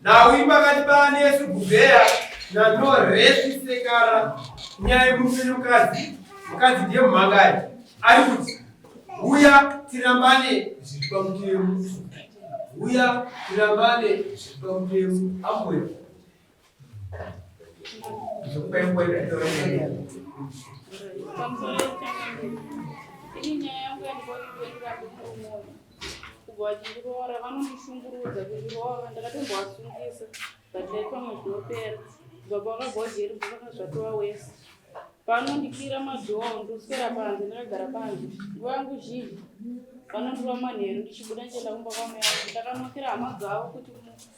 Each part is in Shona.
Now we back at Bani Subea, na no rest sekara, nyai mufino kazi ndiye mangari. Ari kuti uya tirambane zvipamutemo. Uya tirambane zvipamutemo amwe. Vachirora vanondishungurudza kuchirova ndakatombovasungisa vataitwa muzvinopera baba vakagwajeri vakazvatova wese vanondikira madhoo ndoswera panze ndakagara panze nguva yangu zhinji vanondiva manheru ndichibuda ndichienda kumba kwamai vangu ndakanokera hama dzavo kuti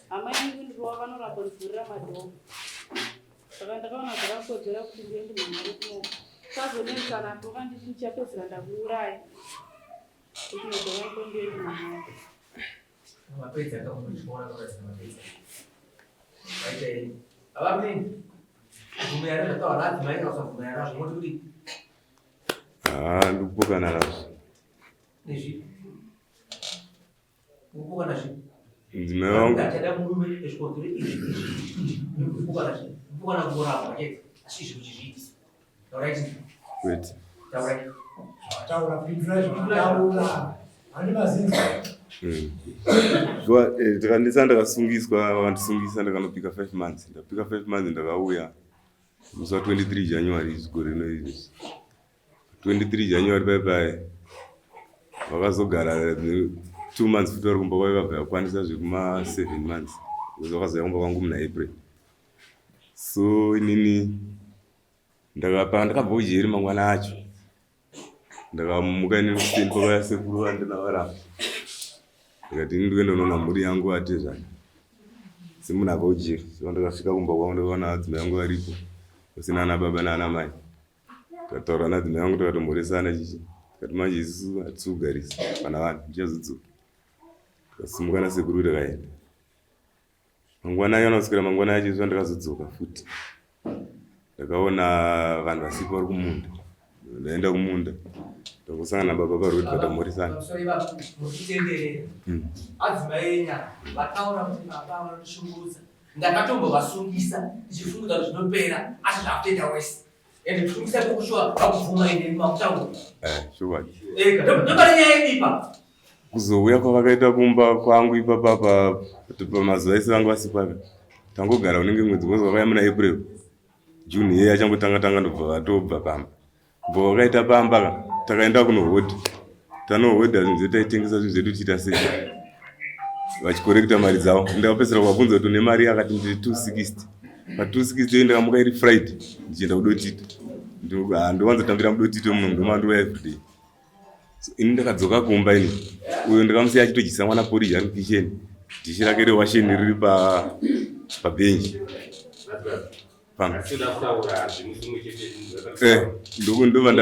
hama yangu ndirova vanoramba ndivhurira madhoo saka ndakaona zvakakodzera kuti ndiende manheru kuno sazonemsana ndoka nditi ndichapedzera ndakuuraya kuti ndodova ikondiende manheru. Ndikupokana nazvo. Mudzimai wangu ndikandisa ndakasungiswa vakandisungisa ndakanopika 5 months ndapika 5 months ndakauya musi wa 23 January zigore rino iri 23 January bye vakazogara 2 months futi vari kumba kwakabva yakwanisa zvekuma 7 months vakazouya kumba kwangu muna April. So inini ndakabva ujeri mangwana acho ndakamuka inini kuseni kwakaya sekuru vandinavaramba ndikati ndikuenda unoona mhuri yangu atezvani semunhu abva ujeri. So ndakasvika kumba kwangu ndakaona adzimai yangu varipo kusina ana baba naana mai ndikataura nadzimai yangu tikatomhoresana chichi tikati manje isusu hatisi kugarisa kana vanhu ndichazodzoka ndikasimuka nasekuru tikaenda mangwana acho anaswera mangwana acho isu ndakazodzoka futi ndakaona vanhu vasipo vari kumunda ndaenda kumunda ndakosangana nababa parwedi tatamhoresana. Adzimai enya vataura kuti baba vanoshungurudza ndakatombovasungisa ndichifunga zvinopera asi zvakutoita wese ende kusungisa kwekushuwa vakubvuma ende mumakutango shuwa ndobari nyaya idipa kuzouya kwavakaita kumba kwangu ipapa pamazuva ese vangu vasipaka tangogara unenge mwedzi wose wakaya muna April June yeye achangotanga ndobva vatobva pamba bvo wakaita pamba takaenda kunohodha tanohodha zvinhu zvedu taitengesa zvinhu zvedu tiita sei vachikorekta mari dzavo ndakapedzisira kuvabvunza kuti une mari akati ndiri 260 pa260 ndakamuka iri Friday ndichienda kudotita ndowanzotambira mudotito munhu ndomandiuya everyday. So ini ndakadzoka kumba ini uyo ndakamusiya achitodyisa mwana porridge ari mukicheni dhishi rake rewasheni riri pabhenji ndova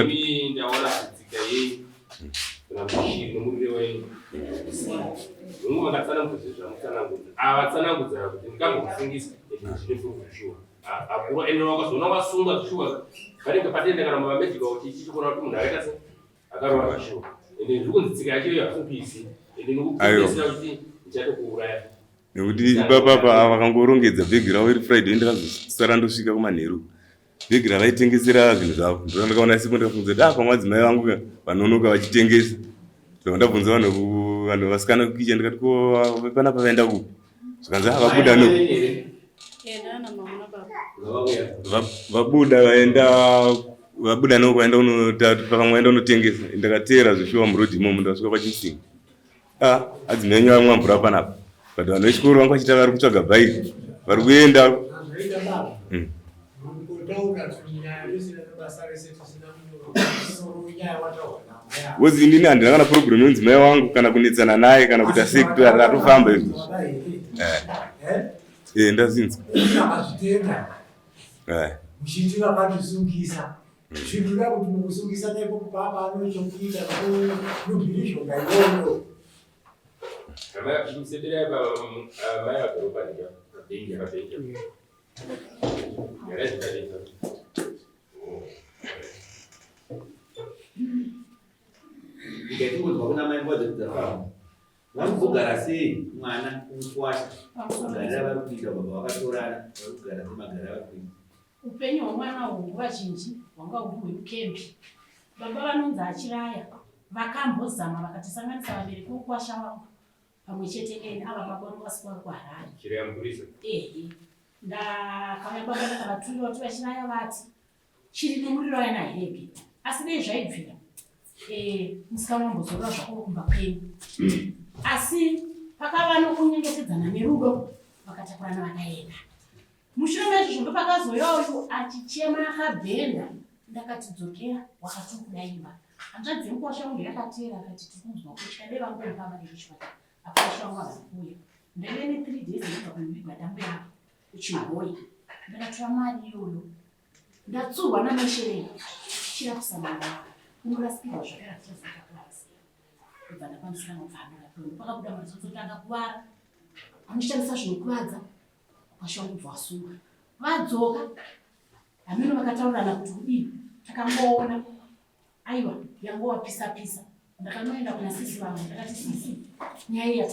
nekuti ipapa vakangorongedza bhegi ravo iri Friday ndakazosara ndosvika kumanheru bhegi ravaitengesera zvinhu zvavo ndakaona sipo ndikafunza kuti pamwe adzimai vangu vanonoka vachitengesa ndakandabvunza vanhu vasikana kukicha ndikati ko panapa vaenda kupi zvakanzi vabuda vabuda nokwaenda pamweenda unotengesa ndakateera zvishuwa murodhi imomo ndakasvika pachisinga adzimai enyu vamwambura panapa but vanhu vechikoro vangu vachita vari kutsvaga bhairi vari kuenda Wozi indini handina kana problem yonzi mai wangu kana kunetsana naye kana kuita sekto atofamba izvi. Ndazinzwa. Muzhinji vakatizungisa zvinhuda kuti mukusungisa naipo kupapa anochokuita nobhirizho ngaiyoyo ndikatiudzwa kuna mai ngodzo dzakava vanozogara sei mwana umukwasha garira vari kuita baba vakatorana vari kugara semagara vari kuita upenyu hwemwana uhu nguva zhinji hwanga huri hwekembi. Baba vanonzi achiraya vakambozama vakatisanganisa vabereki vokuwasha wavo pamwe chete ene ava baba vanokasika vari kuharare ndakauya baba ndakavaturira kuti vachiraya vati chiri nemuriro waina hege asi dei zvaibvira musikamambozorora zvako kumba kwenyu asi pakava nokunyengetedzana nerudo vakatakurana vakaenda. Mushure mezvizvo ndopakazoyawo achichema akabhenda ndakatidzokera wakatokudaiva hanzvadzi yemukwasha wangu yakatera akati tikunzwa kutya dei vangomupamba nechishwata akwasha wangu akakuya ndaive ne 3 days ndibva kunobigwa dambe yako kuchibhoyi ndakatora mari iyoyo ndatsurwa nameshereni chira kusamanga kungorasipirwa zvakaratizakakurasi kubva ndakwanisira mabvanora pakabuda mari dzodzotanga kuvara anoshandisa zvinokuvadza kwashangu bva wasunga vadzoka hameno vakataurana kuti udii takangoona aiwa yango wapisa ndakanoenda kuna sisi vangu ndakati sisi nyaya